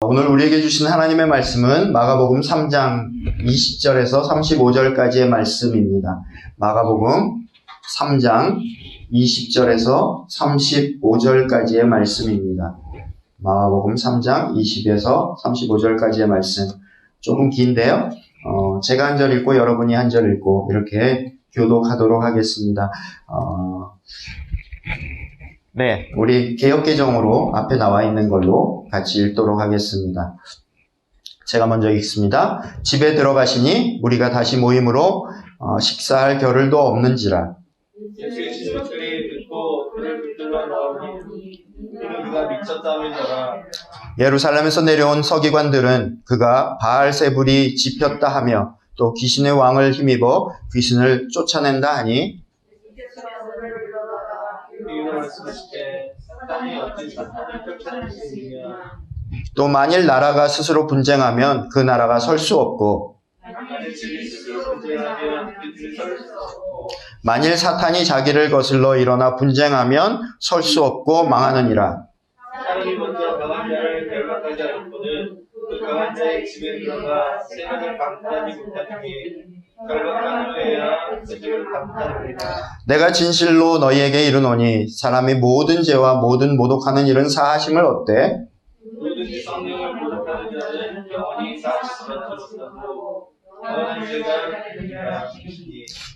오늘 우리에게 주신 하나님의 말씀은 마가복음 3장 20절에서 35절까지의 말씀입니다. 마가복음 3장 20절에서 35절까지의 말씀입니다. 마가복음 3장 20에서 35절까지의 말씀. 조금 긴데요. 제가 한 절 읽고 여러분이 한 절 읽고 이렇게 교독하도록 하겠습니다. 네, 우리 개역개정으로 앞에 나와 있는 걸로 같이 읽도록 하겠습니다. 제가 먼저 읽습니다. 집에 들어가시니 우리가 다시 모임으로 식사할 겨를도 없는지라. 예루살렘에서 내려온 서기관들은 그가 바알세불이 집혔다 하며 또 귀신의 왕을 힘입어 귀신을 쫓아낸다 하니 또 만일 나라가 스스로 분쟁하면 그 나라가 설 수 없고 만일 사탄이 자기를 거슬러 일어나 분쟁하면 설 수 없고 망하느니라. 사람이 먼저 강한 자를 결박하지 않고는 그 강한 자의 집에 들어가 생명을 강탈하지 못하니 결박한 후에야 그 집을 강탈하리라. 내가 진실로 너희에게 이르노니 사람이 모든 죄와 모든 모독하는 일은 사하심을 얻되 누구든지 성령을 모독하는 자는 영원히 사하심을 얻었으므로 영원한 죄가 되느니라.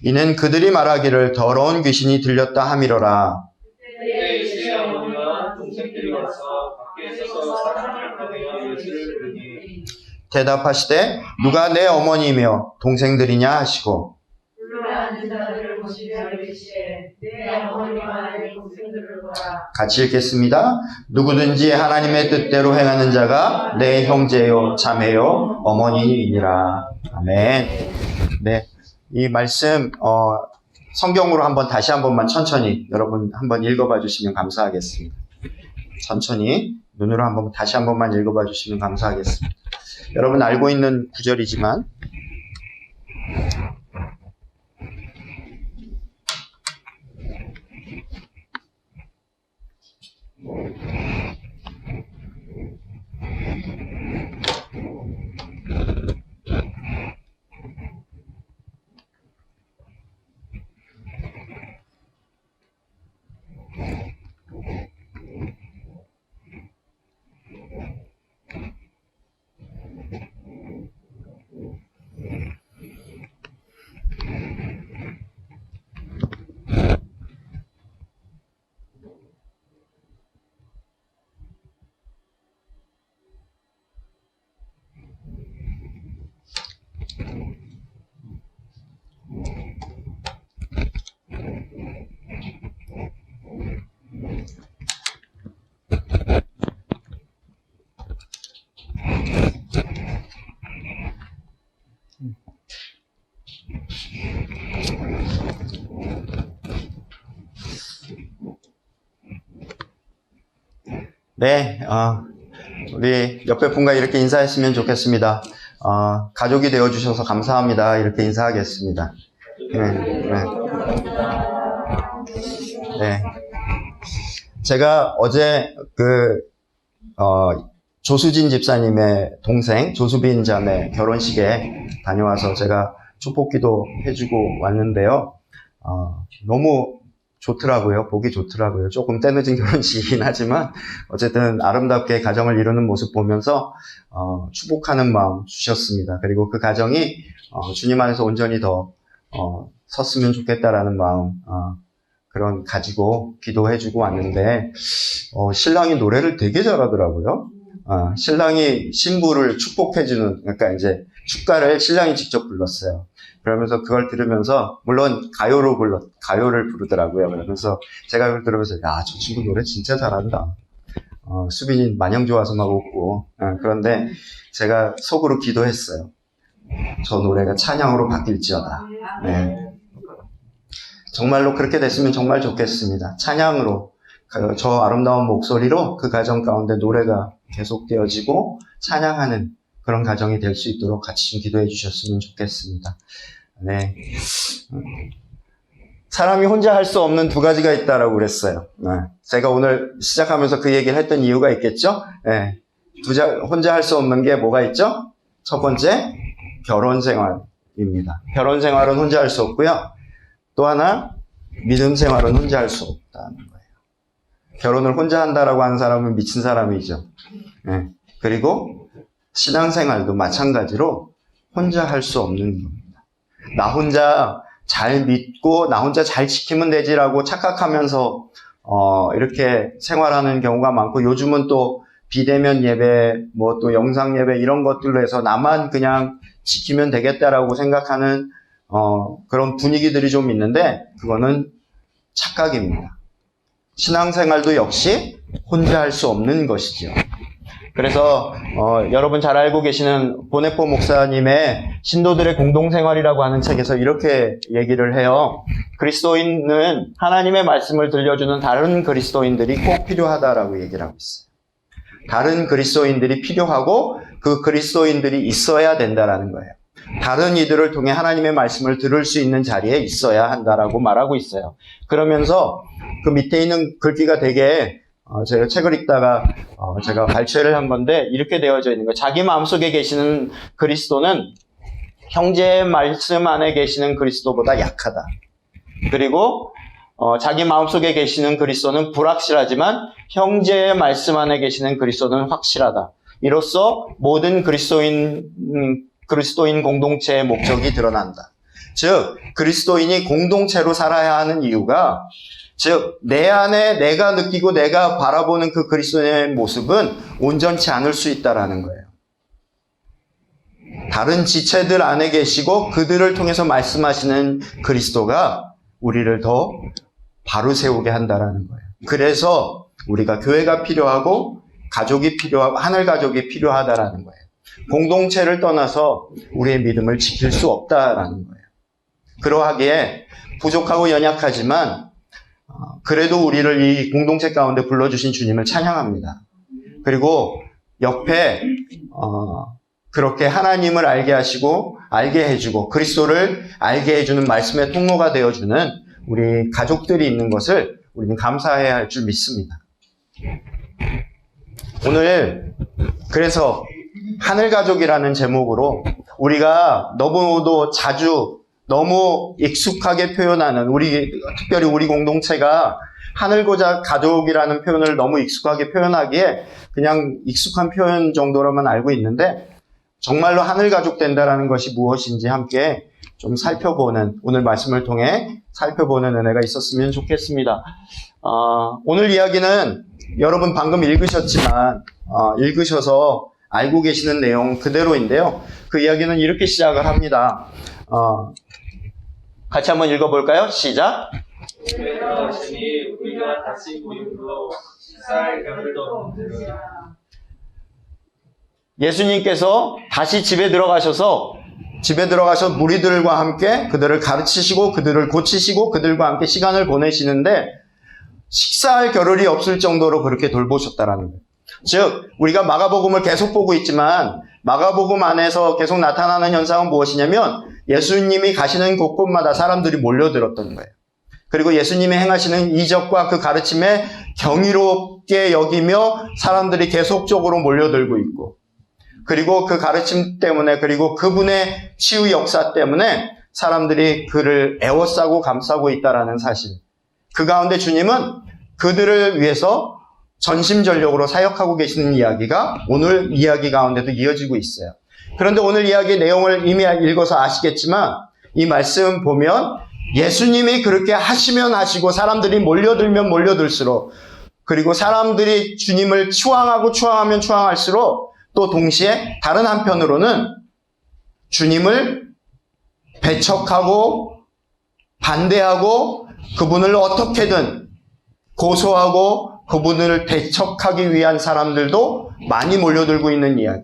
이는 그들이 말하기를 더러운 귀신이 들렸다 함이로라. 그때 예수의 어머니와 동생들이 와서 밖에 서서 사람을 보내어 예수를 부르니 대답하시되 누가 내 어머니이며 동생들이냐 하시고 불로 앉은 자들을 보시며 이르시되 내 어머니와 내 동생들을 보라. 같이 읽겠습니다. 누구든지 하나님의 뜻대로 행하는 자가 내 형제요 자매요 어머니이니라. 아멘. 네, 이 말씀 성경으로 다시 한 번만 천천히 여러분 한번 읽어봐 주시면 감사하겠습니다. 천천히 눈으로 다시 한 번만 읽어봐 주시면 감사하겠습니다. 여러분 알고 있는 구절이지만 네, 우리 옆에 분과 이렇게 인사했으면 좋겠습니다. 가족이 되어주셔서 감사합니다. 이렇게 인사하겠습니다. 네. 제가 어제 조수진 집사님의 동생, 조수빈 자매 결혼식에 다녀와서 제가 축복기도 해주고 왔는데요. 너무 좋더라고요. 보기 좋더라고요. 조금 때늦은 결혼식이긴 하지만 어쨌든 아름답게 가정을 이루는 모습 보면서 축복하는 마음 주셨습니다. 그리고 그 가정이 주님 안에서 온전히 더 섰으면 좋겠다라는 마음 그런 가지고 기도해주고 왔는데 신랑이 노래를 되게 잘하더라고요. 신랑이 신부를 축복해주는, 그러니까 이제 축가를 신랑이 직접 불렀어요. 그러면서 그걸 들으면서, 물론 가요를 부르더라고요. 그러면서 제가 그걸 들으면서, 야, 저 친구 노래 진짜 잘한다. 수빈이 마냥 좋아서 막 웃고. 그런데 제가 속으로 기도했어요. 저 노래가 찬양으로 바뀔지어다. 네. 정말로 그렇게 됐으면 정말 좋겠습니다. 찬양으로, 저 아름다운 목소리로 그 가정 가운데 노래가 계속되어지고 찬양하는 그런 가정이 될 수 있도록 같이 좀 기도해 주셨으면 좋겠습니다. 네. 사람이 혼자 할 수 없는 두 가지가 있다라고 그랬어요. 제가 오늘 시작하면서 그 얘기를 했던 이유가 있겠죠? 네. 혼자 할 수 없는 게 뭐가 있죠? 첫 번째, 결혼 생활입니다. 결혼 생활은 혼자 할 수 없고요. 또 하나, 믿음 생활은 혼자 할 수 없다는 거예요. 결혼을 혼자 한다라고 하는 사람은 미친 사람이죠. 네. 그리고 신앙생활도 마찬가지로 혼자 할 수 없는 겁니다. 나 혼자 잘 믿고 나 혼자 잘 지키면 되지라고 착각하면서 이렇게 생활하는 경우가 많고, 요즘은 또 비대면 예배, 뭐 또 영상 예배 이런 것들로 해서 나만 그냥 지키면 되겠다라고 생각하는 그런 분위기들이 좀 있는데, 그거는 착각입니다. 신앙생활도 역시 혼자 할 수 없는 것이죠. 그래서 여러분 잘 알고 계시는 보네포 목사님의 신도들의 공동생활이라고 하는 책에서 이렇게 얘기를 해요. 그리스도인은 하나님의 말씀을 들려주는 다른 그리스도인들이 꼭 필요하다라고 얘기를 하고 있어요. 다른 그리스도인들이 필요하고 그 그리스도인들이 있어야 된다라는 거예요. 다른 이들을 통해 하나님의 말씀을 들을 수 있는 자리에 있어야 한다라고 말하고 있어요. 그러면서 그 밑에 있는 글귀가 되게 제가 책을 읽다가 제가 발췌를 한 건데 이렇게 되어져 있는 거예요. 자기 마음속에 계시는 그리스도는 형제의 말씀 안에 계시는 그리스도보다 약하다. 그리고 자기 마음속에 계시는 그리스도는 불확실하지만 형제의 말씀 안에 계시는 그리스도는 확실하다. 이로써 모든 그리스도인 공동체의 목적이 드러난다. 즉 그리스도인이 공동체로 살아야 하는 이유가, 즉 내 안에 내가 느끼고 내가 바라보는 그 그리스도의 모습은 온전치 않을 수 있다라는 거예요. 다른 지체들 안에 계시고 그들을 통해서 말씀하시는 그리스도가 우리를 더 바로 세우게 한다라는 거예요. 그래서 우리가 교회가 필요하고 가족이 필요하고 하늘 가족이 필요하다라는 거예요. 공동체를 떠나서 우리의 믿음을 지킬 수 없다라는 거예요. 그러하기에 부족하고 연약하지만 그래도 우리를 이 공동체 가운데 불러주신 주님을 찬양합니다. 그리고 옆에 그렇게 하나님을 알게 하시고 알게 해주고 그리스도를 알게 해주는 말씀의 통로가 되어주는 우리 가족들이 있는 것을 우리는 감사해야 할 줄 믿습니다. 오늘 그래서 하늘가족이라는 제목으로 우리가 너무도 자주 너무 익숙하게 표현하는 특별히 우리 공동체가 하늘고자 가족이라는 표현을 너무 익숙하게 표현하기에 그냥 익숙한 표현 정도로만 알고 있는데, 정말로 하늘가족 된다라는 것이 무엇인지 함께 좀 살펴보는, 오늘 말씀을 통해 살펴보는 은혜가 있었으면 좋겠습니다. 오늘 이야기는 여러분 방금 읽으셨지만 읽으셔서 알고 계시는 내용 그대로인데요. 그 이야기는 이렇게 시작을 합니다. 같이 한번 읽어볼까요? 시작. 집에 들어가시니 우리가 다시 모임으로 식사할 겨를도 없느니라. 예수님께서 다시 집에 들어가셔서 무리들과 함께 그들을 가르치시고 그들을 고치시고 그들과 함께 시간을 보내시는데 식사할 겨를이 없을 정도로 그렇게 돌보셨다라는 거예요. 즉 우리가 마가복음을 계속 보고 있지만 마가복음 안에서 계속 나타나는 현상은 무엇이냐면 예수님이 가시는 곳곳마다 사람들이 몰려들었던 거예요. 그리고 예수님이 행하시는 이적과 그 가르침에 경이롭게 여기며 사람들이 계속적으로 몰려들고 있고, 그리고 그 가르침 때문에 그리고 그분의 치유 역사 때문에 사람들이 그를 애워싸고 감싸고 있다라는 사실. 그 가운데 주님은 그들을 위해서 전심전력으로 사역하고 계시는 이야기가 오늘 이야기 가운데도 이어지고 있어요. 그런데 오늘 이야기 내용을 이미 읽어서 아시겠지만 이 말씀 보면 예수님이 그렇게 하시면 하시고 사람들이 몰려들면 몰려들수록, 그리고 사람들이 주님을 추앙하고 추앙하면 추앙할수록 또 동시에 다른 한편으로는 주님을 배척하고 반대하고 그분을 어떻게든 고소하고 그분을 배척하기 위한 사람들도 많이 몰려들고 있는 이야기.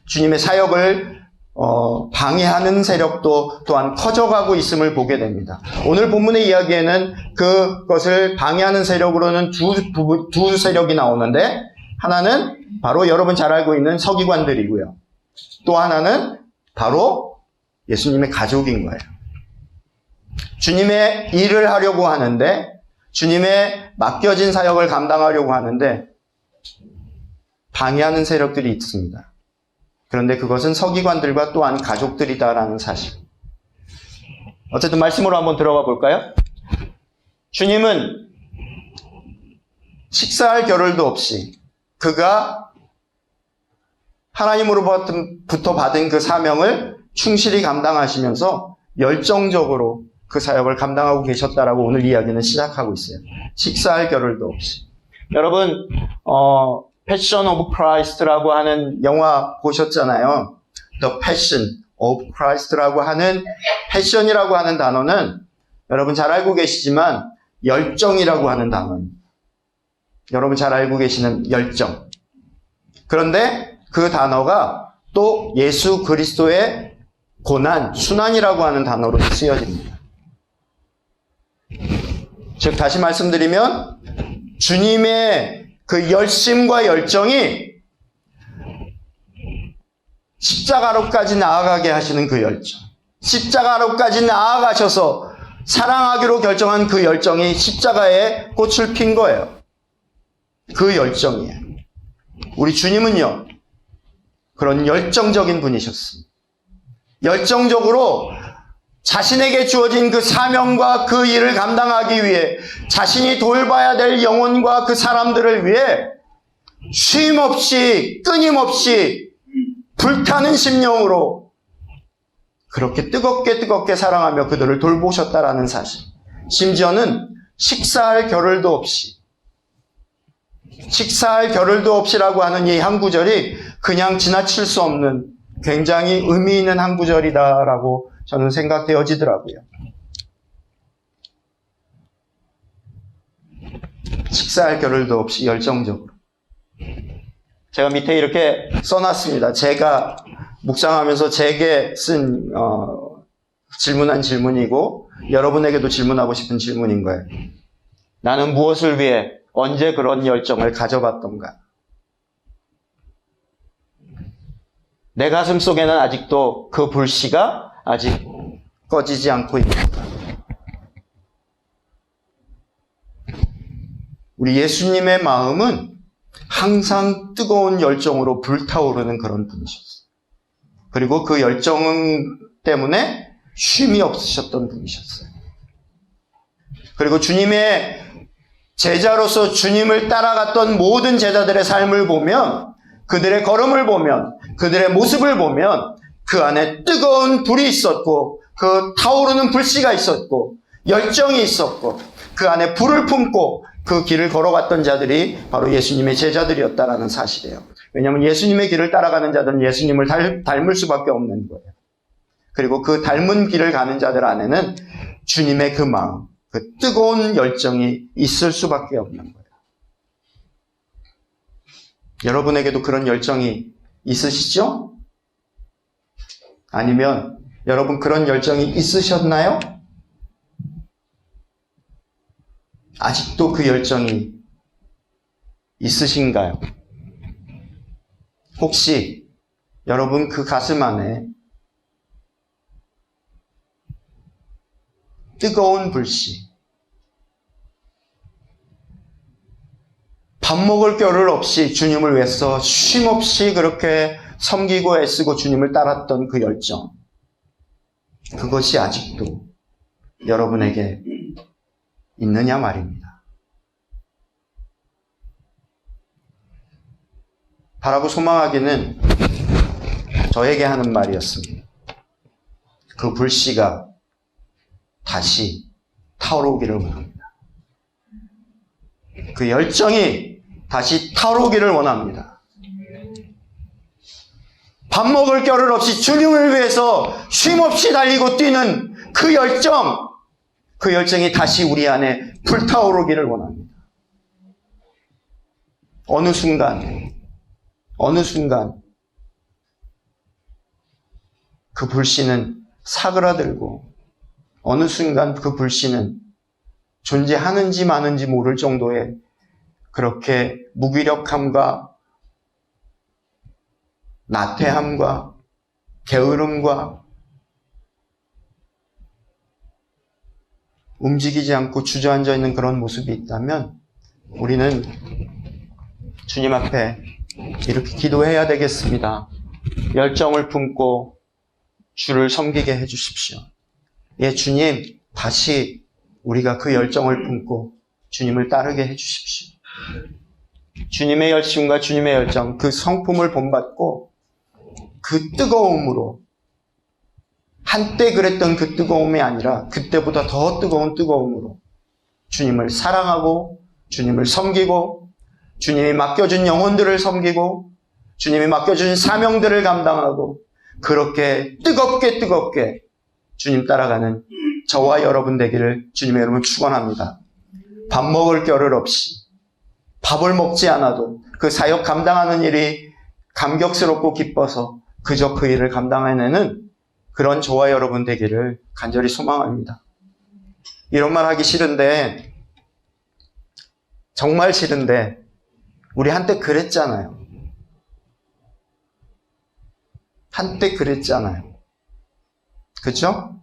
주님의 사역을 방해하는 세력도 또한 커져가고 있음을 보게 됩니다. 오늘 본문의 이야기에는 그것을 방해하는 세력으로는 두 세력이 나오는데, 하나는 바로 여러분 잘 알고 있는 서기관들이고요. 또 하나는 바로 예수님의 가족인 거예요. 주님의 일을 하려고 하는데, 주님의 맡겨진 사역을 감당하려고 하는데 방해하는 세력들이 있습니다. 그런데 그것은 서기관들과 또한 가족들이다라는 사실. 어쨌든 말씀으로 한번 들어가 볼까요? 주님은 식사할 겨를도 없이 그가 하나님으로부터 받은 그 사명을 충실히 감당하시면서 열정적으로 그 사역을 감당하고 계셨다라고 오늘 이야기는 시작하고 있어요. 식사할 겨를도 없이. 여러분, Passion of Christ라고 하는 영화 보셨잖아요. The Passion of Christ라고 하는 패션이라고 하는 단어는 여러분 잘 알고 계시지만 열정이라고 하는 단어입니다. 여러분 잘 알고 계시는 열정. 그런데 그 단어가 또 예수 그리스도의 고난, 순환이라고 하는 단어로 쓰여집니다. 즉 다시 말씀드리면 주님의 그 열심과 열정이 십자가로까지 나아가게 하시는 그 열정. 십자가로까지 나아가셔서 사랑하기로 결정한 그 열정이 십자가에 꽃을 핀 거예요. 그 열정이에요. 우리 주님은요, 그런 열정적인 분이셨습니다. 열정적으로 자신에게 주어진 그 사명과 그 일을 감당하기 위해 자신이 돌봐야 될 영혼과 그 사람들을 위해 쉼없이 끊임없이 불타는 심령으로 그렇게 뜨겁게 사랑하며 그들을 돌보셨다라는 사실. 심지어는 식사할 겨를도 없이라고 하는 이 한 구절이 그냥 지나칠 수 없는 굉장히 의미 있는 한 구절이다라고 저는 생각되어지더라고요. 식사할 겨를도 없이 열정적으로. 제가 밑에 이렇게 써놨습니다. 제가 묵상하면서 제게 쓴 질문한 질문이고 여러분에게도 질문하고 싶은 질문인 거예요. 나는 무엇을 위해 언제 그런 열정을 가져봤던가? 내 가슴 속에는 아직도 그 불씨가 아직 꺼지지 않고 있는가? 우리 예수님의 마음은 항상 뜨거운 열정으로 불타오르는 그런 분이셨어요. 그리고 그 열정 때문에 쉼이 없으셨던 분이셨어요. 그리고 주님의 제자로서 주님을 따라갔던 모든 제자들의 삶을 보면, 그들의 걸음을 보면, 그들의 모습을 보면 그 안에 뜨거운 불이 있었고 그 타오르는 불씨가 있었고 열정이 있었고 그 안에 불을 품고 그 길을 걸어갔던 자들이 바로 예수님의 제자들이었다라는 사실이에요. 왜냐하면 예수님의 길을 따라가는 자들은 예수님을 닮을 수밖에 없는 거예요. 그리고 그 닮은 길을 가는 자들 안에는 주님의 그 마음, 그 뜨거운 열정이 있을 수밖에 없는 거예요. 여러분에게도 그런 열정이 있으시죠? 아니면 여러분 그런 열정이 있으셨나요? 아직도 그 열정이 있으신가요? 혹시 여러분 그 가슴 안에 뜨거운 불씨, 밥 먹을 겨를 없이 주님을 위해서 쉼없이 그렇게 섬기고 애쓰고 주님을 따랐던 그 열정, 그것이 아직도 여러분에게 있느냐 말입니다. 바라고 소망하기는 저에게 하는 말이었습니다. 그 불씨가 다시 타오르기를 원합니다. 그 열정이 다시 타오르기를 원합니다. 밥 먹을 겨를 없이 주님을 위해서 쉼없이 달리고 뛰는 그 열정이 다시 우리 안에 불타오르기를 원합니다. 어느 순간 그 불씨는 사그라들고 어느 순간 그 불씨는 존재하는지 마는지 모를 정도의 그렇게 무기력함과 나태함과 게으름과 움직이지 않고 주저앉아 있는 그런 모습이 있다면 우리는 주님 앞에 이렇게 기도해야 되겠습니다. 열정을 품고 주를 섬기게 해주십시오. 예, 주님, 다시 우리가 그 열정을 품고 주님을 따르게 해주십시오. 주님의 열심과 주님의 열정, 그 성품을 본받고 그 뜨거움으로, 한때 그랬던 그 뜨거움이 아니라 그때보다 더 뜨거운 뜨거움으로 주님을 사랑하고 주님을 섬기고 주님이 맡겨준 영혼들을 섬기고 주님이 맡겨준 사명들을 감당하고 그렇게 뜨겁게 주님 따라가는 저와 여러분 되기를 주님의 이름으로 축원합니다. 밥 먹을 겨를 없이 밥을 먹지 않아도 그 사역 감당하는 일이 감격스럽고 기뻐서 그저 그 일을 감당해내는 그런 저와 여러분 되기를 간절히 소망합니다. 이런 말 하기 싫은데, 정말 싫은데 우리 한때 그랬잖아요. 한때 그랬잖아요. 그렇죠?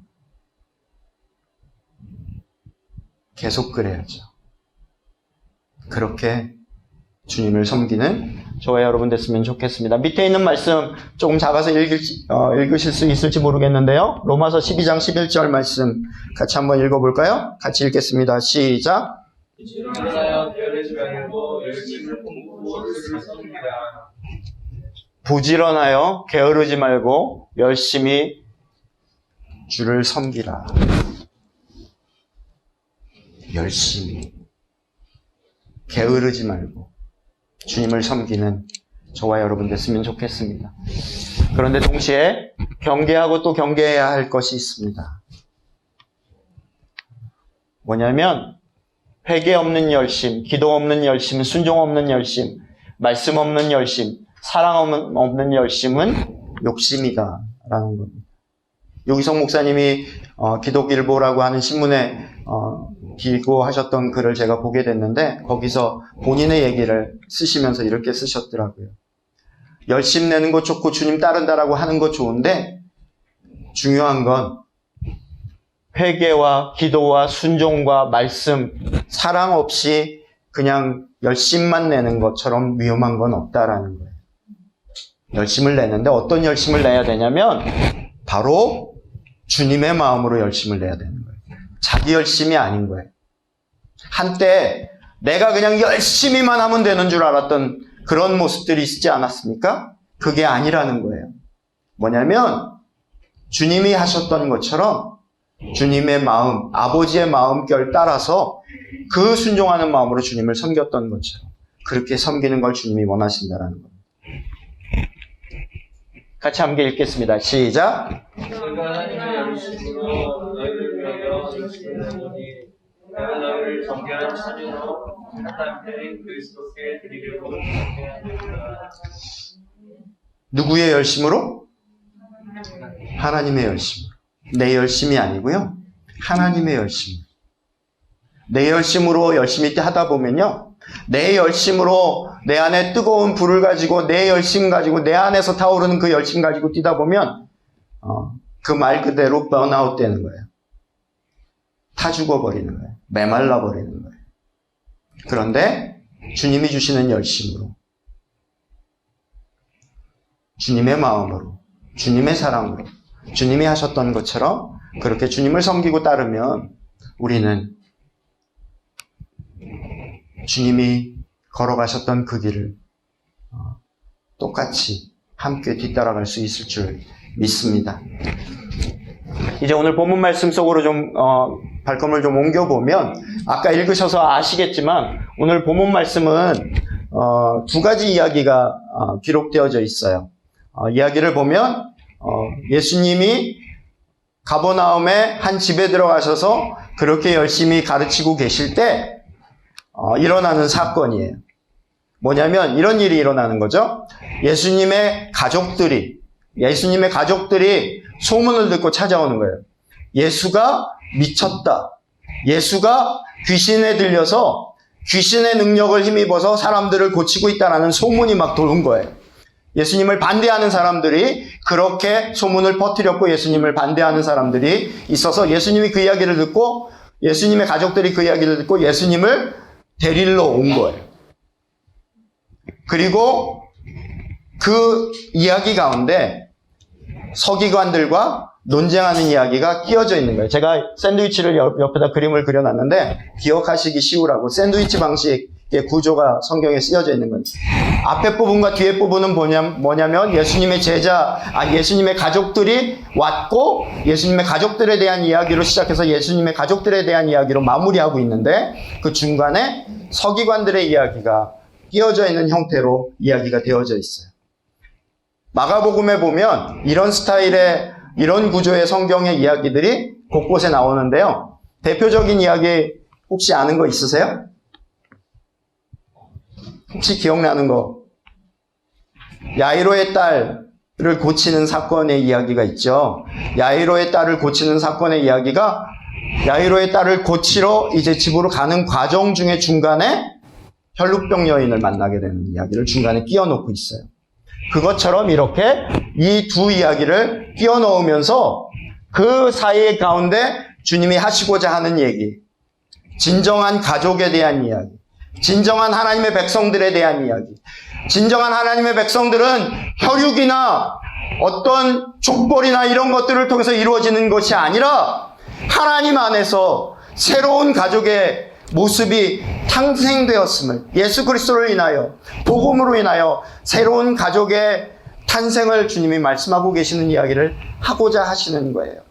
계속 그래야죠. 그렇게 주님을 섬기는 저와 여러분 됐으면 좋겠습니다. 밑에 있는 말씀 조금 작아서 읽으실 수 있을지 모르겠는데요. 로마서 12장 11절 말씀 같이 한번 읽어볼까요? 같이 읽겠습니다. 시작. 부지런하여 게으르지 말고 열심을 품고 주를 섬기라. 부지런하여 게으르지 말고 열심히 주를 섬기라. 열심히 게으르지 말고 주님을 섬기는 저와 여러분 됐으면 좋겠습니다. 그런데 동시에 경계하고 또 경계해야 할 것이 있습니다. 뭐냐면 회개 없는 열심, 기도 없는 열심, 순종 없는 열심, 말씀 없는 열심, 사랑 없는 열심은 욕심이다 라는 겁니다. 유기성 목사님이 기독일보라고 하는 신문에 기고하셨던 글을 제가 보게 됐는데 거기서 본인의 얘기를 쓰시면서 이렇게 쓰셨더라고요. 열심 내는 것 좋고 주님 따른다라고 하는 것 좋은데 중요한 건 회개와 기도와 순종과 말씀, 사랑 없이 그냥 열심만 내는 것처럼 위험한 건 없다라는 거예요. 열심을 내는데 어떤 열심을 내야 되냐면 바로 주님의 마음으로 열심을 내야 되는 거예요. 자기 열심이 아닌 거예요. 한때 내가 그냥 열심히만 하면 되는 줄 알았던 그런 모습들이 있지 않았습니까? 그게 아니라는 거예요. 뭐냐면 주님이 하셨던 것처럼 주님의 마음, 아버지의 마음결 따라서 그 순종하는 마음으로 주님을 섬겼던 것처럼 그렇게 섬기는 걸 주님이 원하신다는 겁니다. 같이 함께 읽겠습니다. 시작. 너희가 하나님의 열심으로 너희를 위하여 열심을 하노니 내가 너희를 정결한 찬유로 한 편인 그리스도께 드리려고 준비하노라. 누구의 열심으로? 하나님의 열심으로. 내 열심이 아니고요. 하나님의 열심. 내 열심으로 열심히 하다 보면요. 내 열심으로 내 안에 뜨거운 불을 가지고 내 열심 가지고 내 안에서 타오르는 그 열심 가지고 뛰다 보면 그 말 그대로 번아웃 되는 거예요. 타 죽어버리는 거예요. 메말라 버리는 거예요. 그런데 주님이 주시는 열심으로 주님의 마음으로 주님의 사랑으로 주님이 하셨던 것처럼 그렇게 주님을 섬기고 따르면 우리는 주님이 걸어가셨던 그 길을 똑같이 함께 뒤따라갈 수 있을 줄 믿습니다. 이제 오늘 본문 말씀 속으로 좀 발걸음을 좀 옮겨보면 아까 읽으셔서 아시겠지만 오늘 본문 말씀은 두 가지 이야기가 기록되어져 있어요. 이야기를 보면 예수님이 가버나움의 한 집에 들어가셔서 그렇게 열심히 가르치고 계실 때 일어나는 사건이에요. 뭐냐면 이런 일이 일어나는 거죠. 예수님의 가족들이 소문을 듣고 찾아오는 거예요. 예수가 미쳤다. 예수가 귀신에 들려서 귀신의 능력을 힘입어서 사람들을 고치고 있다는 소문이 막 도는 거예요. 예수님을 반대하는 사람들이 그렇게 소문을 퍼뜨렸고 예수님을 반대하는 사람들이 있어서 예수님이 그 이야기를 듣고 예수님의 가족들이 그 이야기를 듣고 예수님을 데리러 온 거예요. 그리고 그 이야기 가운데 서기관들과 논쟁하는 이야기가 끼어져 있는 거예요. 제가 샌드위치를 옆에다 그림을 그려놨는데 기억하시기 쉬우라고 샌드위치 방식의 구조가 성경에 쓰여져 있는 거예요. 앞에 부분과 뒤에 부분은 뭐냐면 예수님의 가족들이 왔고 예수님의 가족들에 대한 이야기로 시작해서 예수님의 가족들에 대한 이야기로 마무리하고 있는데 그 중간에 서기관들의 이야기가 끼어져 있는 형태로 이야기가 되어져 있어요. 마가복음에 보면 이런 스타일의 이런 구조의 성경의 이야기들이 곳곳에 나오는데요. 대표적인 이야기 혹시 아는 거 있으세요? 혹시 기억나는 거? 야이로의 딸을 고치는 사건의 이야기가 있죠. 야이로의 딸을 고치는 사건의 이야기가 야이로의 딸을 고치러 이제 집으로 가는 과정 중에 중간에 혈루병 여인을 만나게 되는 이야기를 중간에 끼워 놓고 있어요. 그것처럼 이렇게 이 두 이야기를 끼워 넣으면서 그 사이 가운데 주님이 하시고자 하는 얘기, 진정한 가족에 대한 이야기, 진정한 하나님의 백성들에 대한 이야기. 진정한 하나님의 백성들은 혈육이나 어떤 족벌이나 이런 것들을 통해서 이루어지는 것이 아니라 하나님 안에서 새로운 가족의 모습이 탄생되었음을, 예수 그리스도를 인하여, 복음으로 인하여 새로운 가족의 탄생을 주님이 말씀하고 계시는 이야기를 하고자 하시는 거예요.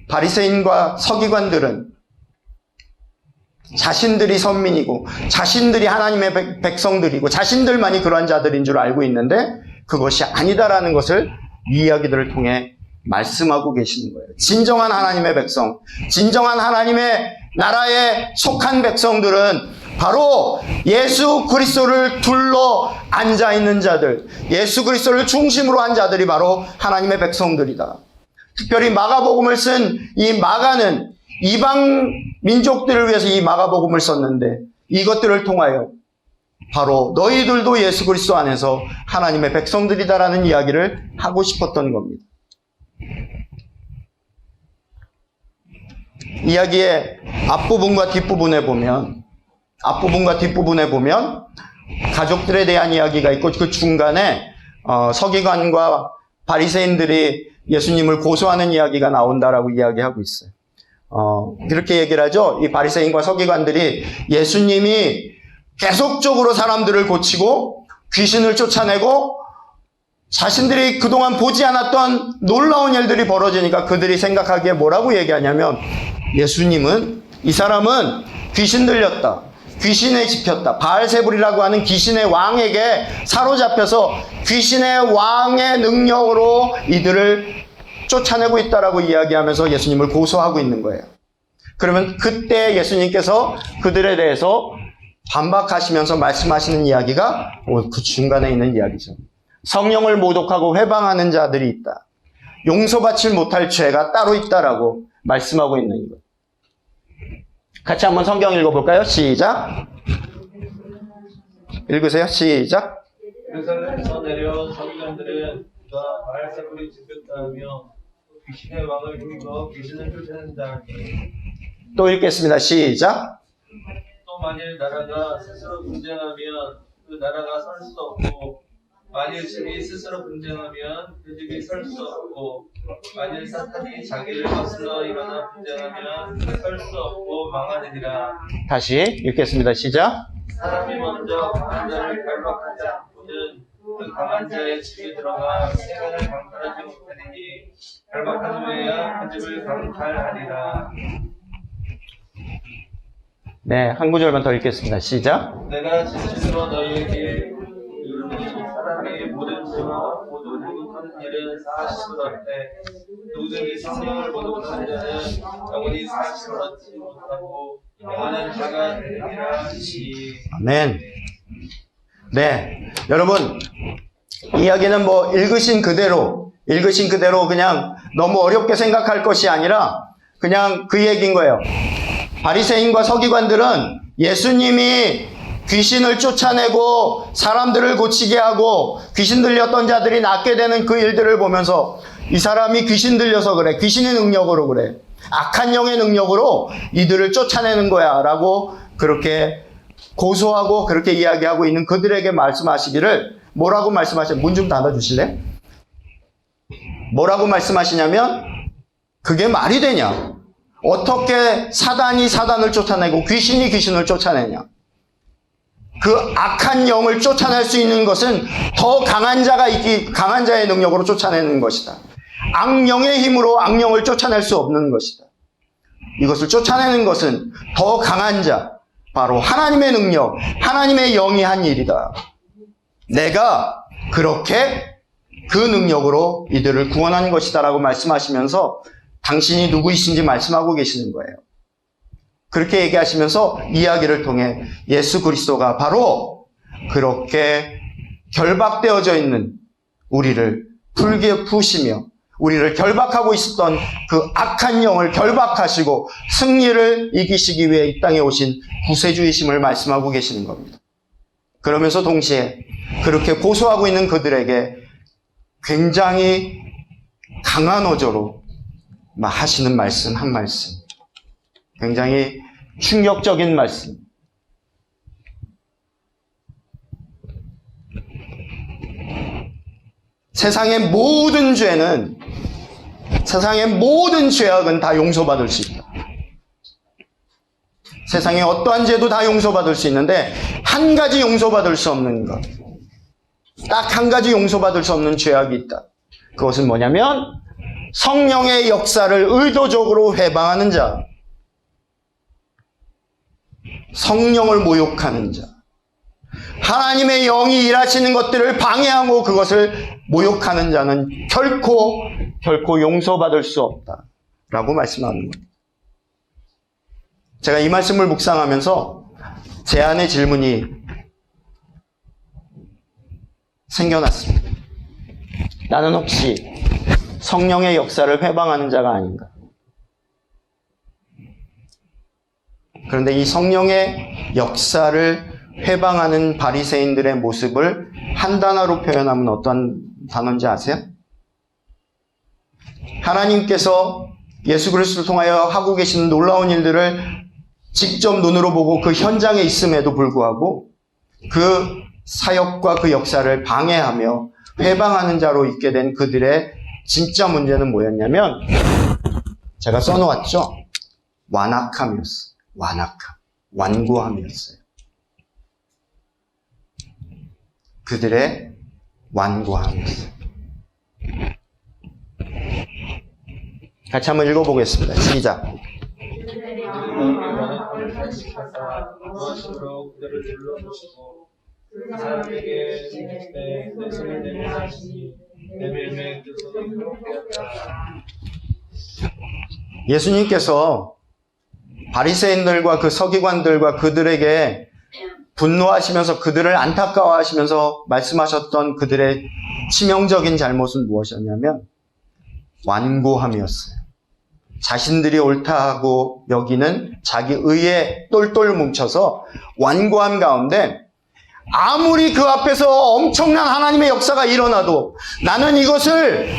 바리새인과 서기관들은 자신들이 선민이고 자신들이 하나님의 백성들이고 자신들만이 그러한 자들인 줄 알고 있는데 그것이 아니다라는 것을 이 이야기들을 통해 말씀하고 계시는 거예요. 진정한 하나님의 백성, 진정한 하나님의 나라에 속한 백성들은 바로 예수 그리스도를 둘러 앉아있는 자들, 예수 그리스도를 중심으로 한 자들이 바로 하나님의 백성들이다. 특별히 마가복음을 쓴 이 마가는 이방 민족들을 위해서 이 마가복음을 썼는데 이것들을 통하여 바로 너희들도 예수 그리스도 안에서 하나님의 백성들이다라는 이야기를 하고 싶었던 겁니다. 이야기의 앞부분과 뒷부분에 보면 가족들에 대한 이야기가 있고 그 중간에 서기관과 바리새인들이 예수님을 고소하는 이야기가 나온다라고 이야기하고 있어요. 그렇게 얘기를 하죠. 이 바리새인과 서기관들이 예수님이 계속적으로 사람들을 고치고 귀신을 쫓아내고 자신들이 그동안 보지 않았던 놀라운 일들이 벌어지니까 그들이 생각하기에 뭐라고 얘기하냐면 이 사람은 귀신 들렸다. 귀신에 집혔다. 바알세불이라고 하는 귀신의 왕에게 사로잡혀서 귀신의 왕의 능력으로 이들을 쫓아내고 있다라고 이야기하면서 예수님을 고소하고 있는 거예요. 그러면 그때 예수님께서 그들에 대해서 반박하시면서 말씀하시는 이야기가 그 중간에 있는 이야기죠. 성령을 모독하고 회방하는 자들이 있다. 용서받지 못할 죄가 따로 있다라고 말씀하고 있는 것. 같이 한번 성경 읽어볼까요? 시작. 읽으세요. 시작. 예루살렘에서 내려온 서기관들은 그가 바알세불이 집혔다며 귀신의 왕을 힘입어 귀신을 쫓아낸 자니 또 읽겠습니다. 시작. 또 만일 나라가 스스로 분쟁하면 그 나라가 설 수 없고 만일 집이 스스로 분쟁하면 그 집이 설 수 없고 만일 사탄이 자기를 거슬러 일어나 분쟁하면 설 수 없고 망하느니라. 다시 읽겠습니다. 시작. 사람이 먼저 강한 자를 결박하지 않고는 그 강한 자의 집에 들어가 세간을 강탈하지 못하리니 결박한 후에야 그 집을 강탈하리라. 네, 한 구절만 더 읽겠습니다. 시작. 내가 진실로 너희에게 이르노니 사람이 모든 죄와 모든 모독하는 일은 사하심을 얻되 누구든지 성령을 모독하는 자는 영원히 사하심을 얻지 못하고 영원한 죄가 되느니라 하시니. 아멘. 네, 여러분 이야기는 읽으신 그대로 그냥 너무 어렵게 생각할 것이 아니라 그냥 그 얘기인 거예요. 바리새인과 서기관들은 예수님이 귀신을 쫓아내고 사람들을 고치게 하고 귀신 들렸던 자들이 낫게 되는 그 일들을 보면서 이 사람이 귀신 들려서 그래, 귀신의 능력으로 그래, 악한 영의 능력으로 이들을 쫓아내는 거야 라고 그렇게 고소하고 그렇게 이야기하고 있는 그들에게 말씀하시기를 뭐라고 말씀하시냐? 문 좀 닫아주실래요? 뭐라고 말씀하시냐면 그게 말이 되냐? 어떻게 사단이 사단을 쫓아내고 귀신이 귀신을 쫓아내냐? 그 악한 영을 쫓아낼 수 있는 것은 더 강한 자의 능력으로 쫓아내는 것이다. 악령의 힘으로 악령을 쫓아낼 수 없는 것이다. 이것을 쫓아내는 것은 더 강한 자, 바로 하나님의 능력, 하나님의 영이 한 일이다. 내가 그렇게 그 능력으로 이들을 구원한 것이다 라고 말씀하시면서 당신이 누구이신지 말씀하고 계시는 거예요. 그렇게 얘기하시면서 이야기를 통해 예수 그리스도가 바로 그렇게 결박되어져 있는 우리를 풀게 푸시며 우리를 결박하고 있었던 그 악한 영을 결박하시고 승리를 이기시기 위해 이 땅에 오신 구세주이심을 말씀하고 계시는 겁니다. 그러면서 동시에 그렇게 고소하고 있는 그들에게 굉장히 강한 어조로 하시는 말씀 한 말씀, 굉장히 충격적인 말씀. 세상의 모든 죄는, 세상의 모든 죄악은 다 용서받을 수 있다. 세상의 어떠한 죄도 다 용서받을 수 있는데 한 가지 용서받을 수 없는 것, 딱 한 가지 용서받을 수 없는 죄악이 있다. 그것은 뭐냐면 성령의 역사를 의도적으로 회방하는 자, 성령을 모욕하는 자, 하나님의 영이 일하시는 것들을 방해하고 그것을 모욕하는 자는 결코 용서받을 수 없다라고 말씀하는 겁니다. 제가 이 말씀을 묵상하면서 제 안에 질문이 생겨났습니다. 나는 혹시 성령의 역사를 회방하는 자가 아닌가? 그런데 이 성령의 역사를 회방하는 바리새인들의 모습을 한 단어로 표현하면 어떤 단어인지 아세요? 하나님께서 예수 그리스도를 통하여 하고 계시는 놀라운 일들을 직접 눈으로 보고 그 현장에 있음에도 불구하고 그 사역과 그 역사를 방해하며 회방하는 자로 있게 된 그들의 진짜 문제는 뭐였냐면 제가 써놓았죠. 완악함이었어요. 완고함이었어요. 그들의 완고함이었어요. 같이 한번 읽어보겠습니다. 시작. 무엇으로 그들을 둘러보시고 그 사람에게 이르시되 내 손을 내밀라 하시니 내밀매 그 손이 그렇게였다. 예수님께서 바리새인들과 그 서기관들과 그들에게 분노하시면서 그들을 안타까워하시면서 말씀하셨던 그들의 치명적인 잘못은 무엇이었냐면 완고함이었어요. 자신들이 옳다고 여기는 자기 의에 똘똘 뭉쳐서 완고함 가운데 아무리 그 앞에서 엄청난 하나님의 역사가 일어나도 나는 이것을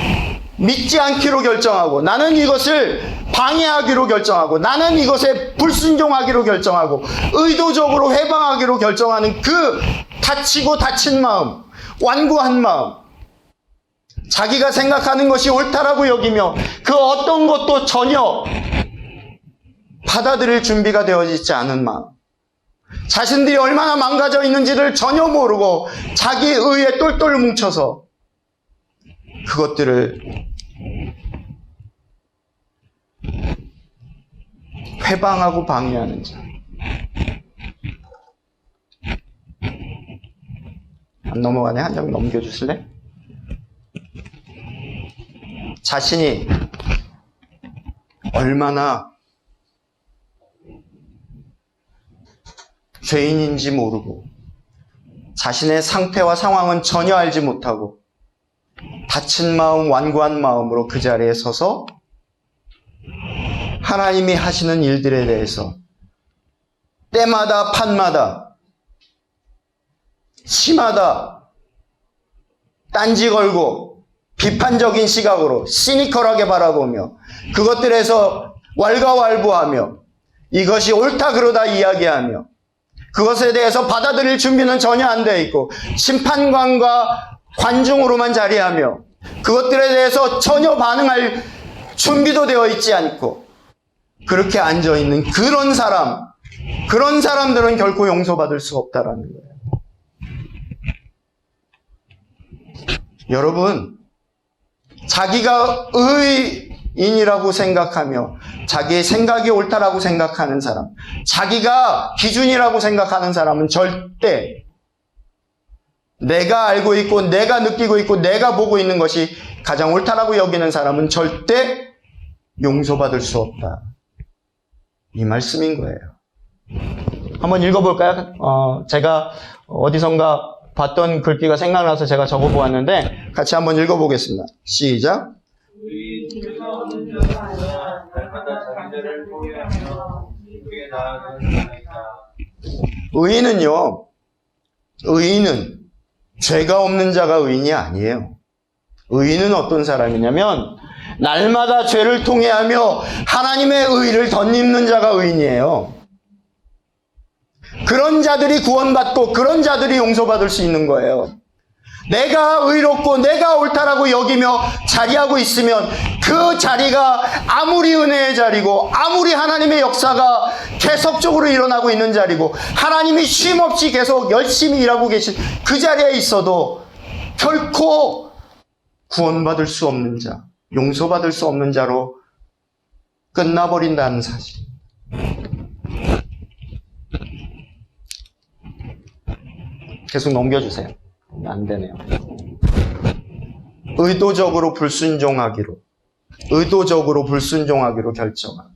믿지 않기로 결정하고 나는 이것을 방해하기로 결정하고 나는 이것에 불순종하기로 결정하고 의도적으로 해방하기로 결정하는 그 다치고 다친 마음, 완고한 마음, 자기가 생각하는 것이 옳다라고 여기며 그 어떤 것도 전혀 받아들일 준비가 되어지지 않은 마음, 자신들이 얼마나 망가져 있는지를 전혀 모르고 자기 의에 똘똘 뭉쳐서 그것들을 회방하고 방해하는 자. 안 넘어가네. 한 장 넘겨주실래? 자신이 얼마나 죄인인지 모르고 자신의 상태와 상황은 전혀 알지 못하고 다친 마음, 완고한 마음으로 그 자리에 서서 하나님이 하시는 일들에 대해서 때마다 판마다 시마다 딴지 걸고 비판적인 시각으로 시니컬하게 바라보며 그것들에서 왈가왈부하며 이것이 옳다 그러다 이야기하며 그것에 대해서 받아들일 준비는 전혀 안 되어 있고 심판관과 관중으로만 자리하며 그것들에 대해서 전혀 반응할 준비도 되어 있지 않고 그렇게 앉아있는 그런 사람들은 결코 용서받을 수 없다라는 거예요. 여러분, 자기가 의인이라고 생각하며 자기의 생각이 옳다라고 생각하는 사람, 자기가 기준이라고 생각하는 사람은 절대 내가 알고 있고 내가 느끼고 있고 내가 보고 있는 것이 가장 옳다라고 여기는 사람은 절대 용서받을 수 없다. 이 말씀인 거예요. 한번 읽어볼까요? 제가 어디선가 봤던 글귀가 생각나서 제가 적어보았는데 같이 한번 읽어보겠습니다. 시작. 우리 죄가 없는 자가 날마다 자기들을 포기하며 주께 나아가나이다. 의인은 죄가 없는 자가 의인이 아니에요. 의인은 어떤 사람이냐면 날마다 죄를 통해하며 하나님의 의를 덧입는 자가 의인이에요. 그런 자들이 구원받고 그런 자들이 용서받을 수 있는 거예요. 내가 의롭고 내가 옳다라고 여기며 자리하고 있으면 그 자리가 아무리 은혜의 자리고 아무리 하나님의 역사가 계속적으로 일어나고 있는 자리고 하나님이 쉼없이 계속 열심히 일하고 계신 그 자리에 있어도 결코 구원받을 수 없는 자, 용서받을 수 없는 자로 끝나버린다는 사실. 계속 넘겨주세요. 안 되네요. 의도적으로 불순종하기로 결정한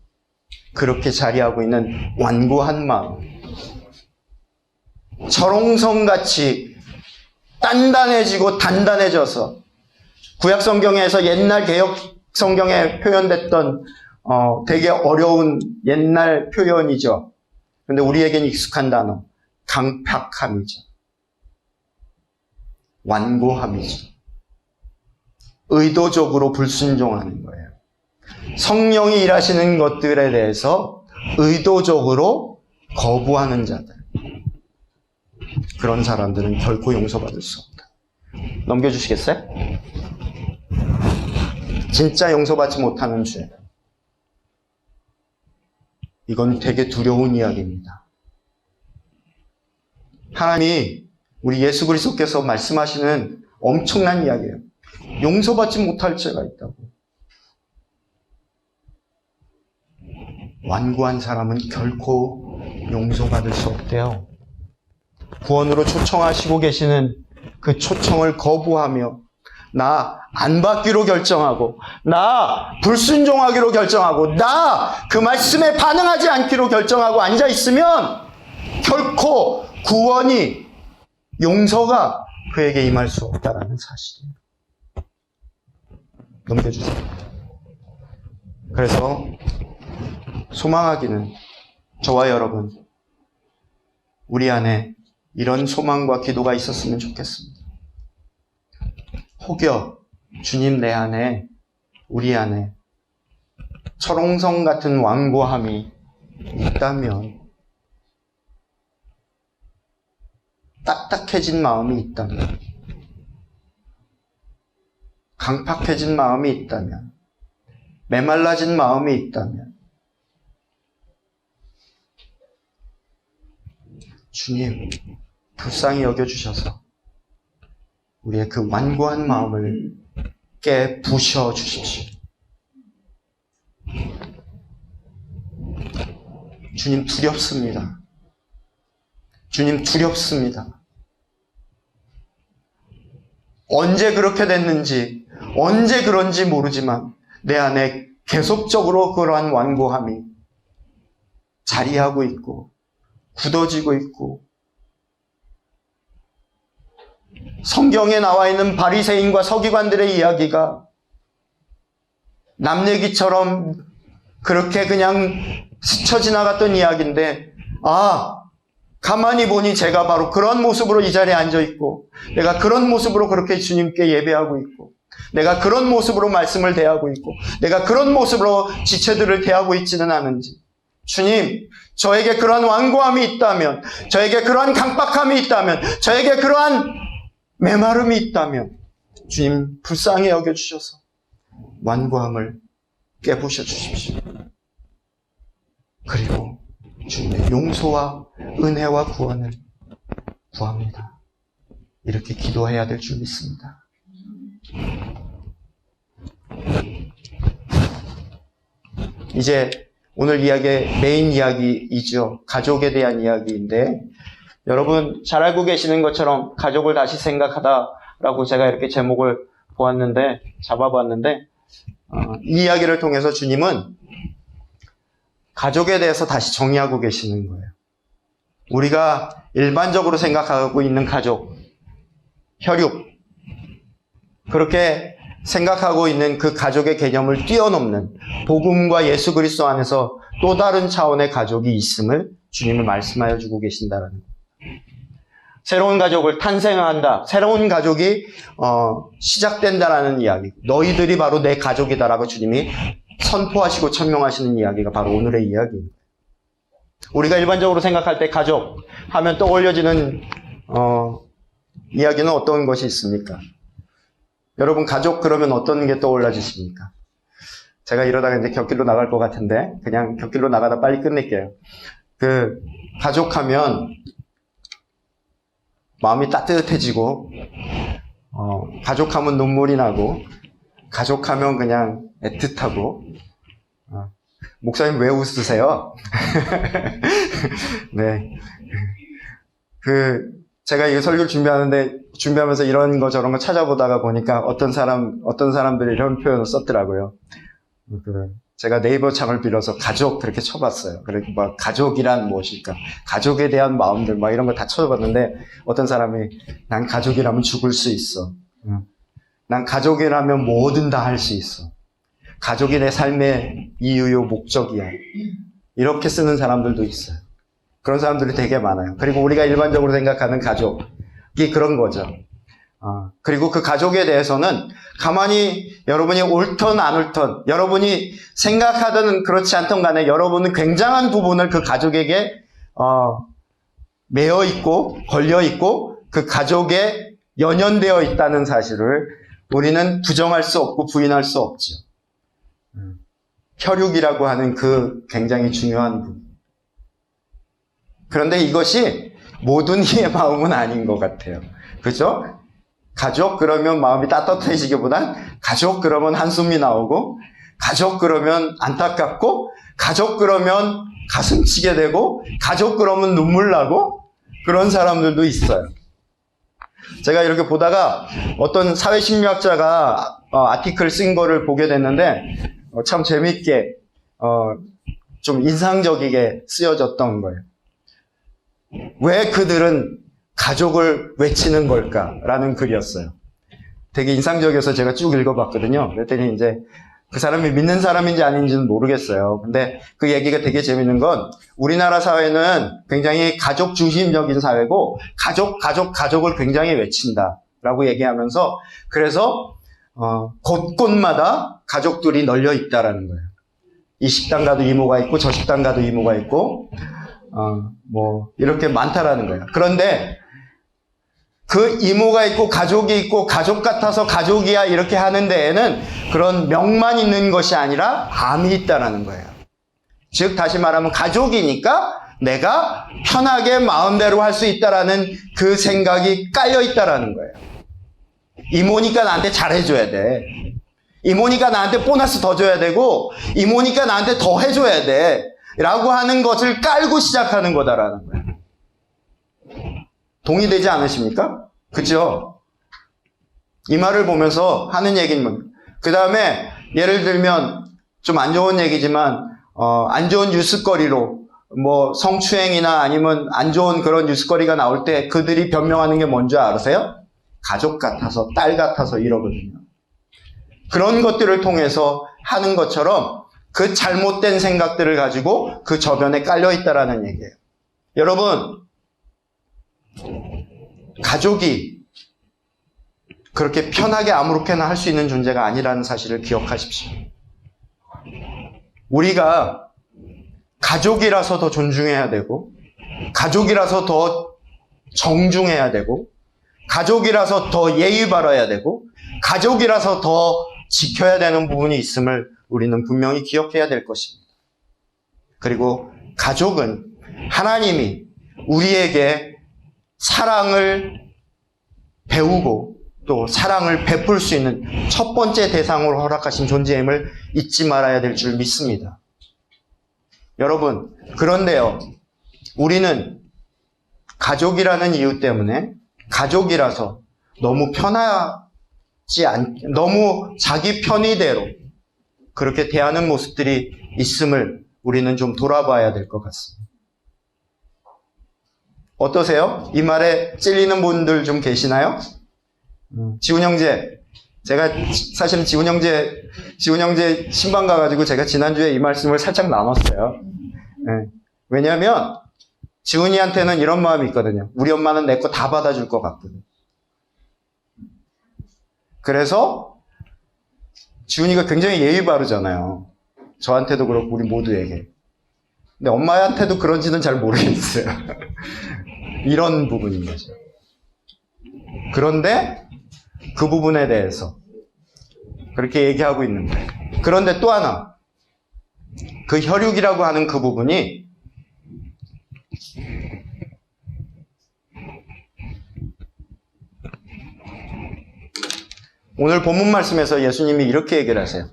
그렇게 자리하고 있는 완고한 마음, 철옹성같이 단단해지고 단단해져서 구약 성경에서 옛날 개역 성경에 표현됐던 되게 어려운 옛날 표현이죠. 그런데 우리에겐 익숙한 단어, 강팍함이죠. 완고함이죠. 의도적으로 불순종하는 거예요. 성령이 일하시는 것들에 대해서 의도적으로 거부하는 자들. 그런 사람들은 결코 용서받을 수 없다. 넘겨주시겠어요? 진짜 용서받지 못하는 죄. 이건 되게 두려운 이야기입니다. 하나님이 우리 예수 그리스도께서 말씀하시는 엄청난 이야기예요. 용서받지 못할 죄가 있다고. 완고한 사람은 결코 용서받을 수 없대요. 구원으로 초청하시고 계시는 그 초청을 거부하며 나 안 받기로 결정하고 나 불순종하기로 결정하고 나 그 말씀에 반응하지 않기로 결정하고 앉아있으면 결코 구원이 용서가 그에게 임할 수 없다라는 사실이에요. 넘겨주세요. 그래서 소망하기는 저와 여러분 우리 안에 이런 소망과 기도가 있었으면 좋겠습니다. 혹여 주님 내 안에 우리 안에 철옹성 같은 완고함이 있다면 딱딱해진 마음이 있다면 강팍해진 마음이 있다면 메말라진 마음이 있다면 주님 불쌍히 여겨주셔서 우리의 그 완고한 마음을 깨부셔 주십시오. 주님 두렵습니다. 주님 두렵습니다. 언제 그렇게 됐는지 언제 그런지 모르지만 내 안에 계속적으로 그러한 완고함이 자리하고 있고 굳어지고 있고 성경에 나와 있는 바리새인과 서기관들의 이야기가 남 얘기처럼 그렇게 그냥 스쳐 지나갔던 이야기인데 가만히 보니 제가 바로 그런 모습으로 이 자리에 앉아 있고 내가 그런 모습으로 그렇게 주님께 예배하고 있고 내가 그런 모습으로 말씀을 대하고 있고 내가 그런 모습으로 지체들을 대하고 있지는 않은지 주님, 저에게 그러한 완고함이 있다면, 저에게 그러한 강박함이 있다면, 저에게 그러한 메마름이 있다면 주님 불쌍히 여겨주셔서 완고함을 깨부셔 주십시오. 그리고 주님의 용서와 은혜와 구원을 구합니다. 이렇게 기도해야 될 줄 믿습니다. 이제 오늘 이야기의 메인 이야기이죠. 가족에 대한 이야기인데, 여러분 잘 알고 계시는 것처럼 가족을 다시 생각하다라고 제가 이렇게 제목을 잡아봤는데, 이 이야기를 통해서 주님은 가족에 대해서 다시 정의하고 계시는 거예요. 우리가 일반적으로 생각하고 있는 가족, 혈육, 그렇게 생각하고 있는 그 가족의 개념을 뛰어넘는 복음과 예수 그리스도 안에서 또 다른 차원의 가족이 있음을 주님은 말씀하여 주고 계신다는 거예요. 새로운 가족을 탄생한다. 새로운 가족이 시작된다라는 이야기. 너희들이 바로 내 가족이다라고 주님이 선포하시고 천명하시는 이야기가 바로 오늘의 이야기입니다. 우리가 일반적으로 생각할 때 가족 하면 떠올려지는 이야기는 어떤 것이 있습니까? 여러분 가족 그러면 어떤 게 떠올라지십니까? 제가 이러다가 이제 곁길로 나갈 것 같은데 그냥 곁길로 나가다 빨리 끝낼게요. 가족하면 마음이 따뜻해지고 가족하면 눈물이 나고 가족하면 그냥 애틋하고 목사님 왜 웃으세요? 네. 제가 이 설교를 준비하면서 이런 거 저런 거 찾아보다가 보니까 어떤 사람들이 이런 표현을 썼더라고요. 제가 네이버 창을 빌어서 가족 그렇게 쳐봤어요. 그리고 막 가족이란 무엇일까? 가족에 대한 마음들 막 이런 거 다 쳐봤는데 어떤 사람이 난 가족이라면 죽을 수 있어. 난 가족이라면 뭐든 다 할 수 있어. 가족이 내 삶의 이유요 목적이야. 이렇게 쓰는 사람들도 있어요. 그런 사람들이 되게 많아요. 그리고 우리가 일반적으로 생각하는 가족이 그런 거죠. 그리고 그 가족에 대해서는 가만히 여러분이 옳던 안 옳던, 여러분이 생각하든 그렇지 않던 간에 여러분은 굉장한 부분을 그 가족에게 매여 있고 걸려 있고 그 가족에 연연되어 있다는 사실을 우리는 부정할 수 없고 부인할 수 없죠. 혈육이라고 하는 그 굉장히 중요한 부분. 그런데 이것이 모든 이의 마음은 아닌 것 같아요. 그죠? 가족 그러면 마음이 따뜻해지기보단 가족 그러면 한숨이 나오고 가족 그러면 안타깝고 가족 그러면 가슴 치게 되고 가족 그러면 눈물 나고 그런 사람들도 있어요. 제가 이렇게 보다가 어떤 사회심리학자가 아티클 쓴 거를 보게 됐는데 참 재밌게 좀 인상적이게 쓰여졌던 거예요. 왜 그들은 가족을 외치는 걸까라는 글이었어요. 되게 인상적이어서 제가 쭉 읽어봤거든요. 그랬더니 이제 그 사람이 믿는 사람인지 아닌지는 모르겠어요. 근데 그 얘기가 되게 재밌는 건 우리나라 사회는 굉장히 가족 중심적인 사회고 가족을 굉장히 외친다라고 얘기하면서 그래서 곳곳마다 가족들이 널려 있다라는 거예요. 이 식당 가도 이모가 있고 저 식당 가도 이모가 있고 이렇게 많다라는 거예요. 그런데 그 이모가 있고 가족이 있고 가족 같아서 가족이야 이렇게 하는 데에는 그런 명만 있는 것이 아니라 암이 있다라는 거예요. 즉 다시 말하면 가족이니까 내가 편하게 마음대로 할 수 있다라는 그 생각이 깔려 있다라는 거예요. 이모니까 나한테 잘해줘야 돼. 이모니까 나한테 보너스 더 줘야 되고 이모니까 나한테 더 해줘야 돼. 라고 하는 것을 깔고 시작하는 거다라는 거예요. 동의되지 않으십니까? 그죠? 이 말을 보면서 하는 얘기는 그 다음에 예를 들면 좀 안 좋은 얘기지만 안 좋은 뉴스거리로 성추행이나 아니면 안 좋은 그런 뉴스거리가 나올 때 그들이 변명하는 게 뭔지 아세요? 가족 같아서 딸 같아서 이러거든요. 그런 것들을 통해서 하는 것처럼 그 잘못된 생각들을 가지고 그 저변에 깔려 있다라는 얘기예요. 여러분, 가족이 그렇게 편하게 아무렇게나 할 수 있는 존재가 아니라는 사실을 기억하십시오. 우리가 가족이라서 더 존중해야 되고, 가족이라서 더 정중해야 되고, 가족이라서 더 예의 바라야 되고, 가족이라서 더 지켜야 되는 부분이 있음을 우리는 분명히 기억해야 될 것입니다. 그리고 가족은 하나님이 우리에게 사랑을 배우고 또 사랑을 베풀 수 있는 첫 번째 대상으로 허락하신 존재임을 잊지 말아야 될 줄 믿습니다. 여러분, 그런데요, 우리는 가족이라는 이유 때문에 가족이라서 너무 너무 자기 편의대로 그렇게 대하는 모습들이 있음을 우리는 좀 돌아봐야 될 것 같습니다. 어떠세요? 이 말에 찔리는 분들 좀 계시나요? 지훈 형제, 제가 사실은 지훈 형제 신방 가가지고 제가 지난주에 이 말씀을 살짝 나눴어요. 네. 왜냐하면 지훈이한테는 이런 마음이 있거든요. 우리 엄마는 내 거 다 받아줄 것 같거든요. 그래서 지훈이가 굉장히 예의 바르잖아요. 저한테도 그렇고 우리 모두에게. 근데 엄마한테도 그런지는 잘 모르겠어요. 이런 부분인 거죠. 그런데 그 부분에 대해서 그렇게 얘기하고 있는 거예요. 그런데 또 하나, 그 혈육이라고 하는 그 부분이 오늘 본문 말씀에서 예수님이 이렇게 얘기를 하세요.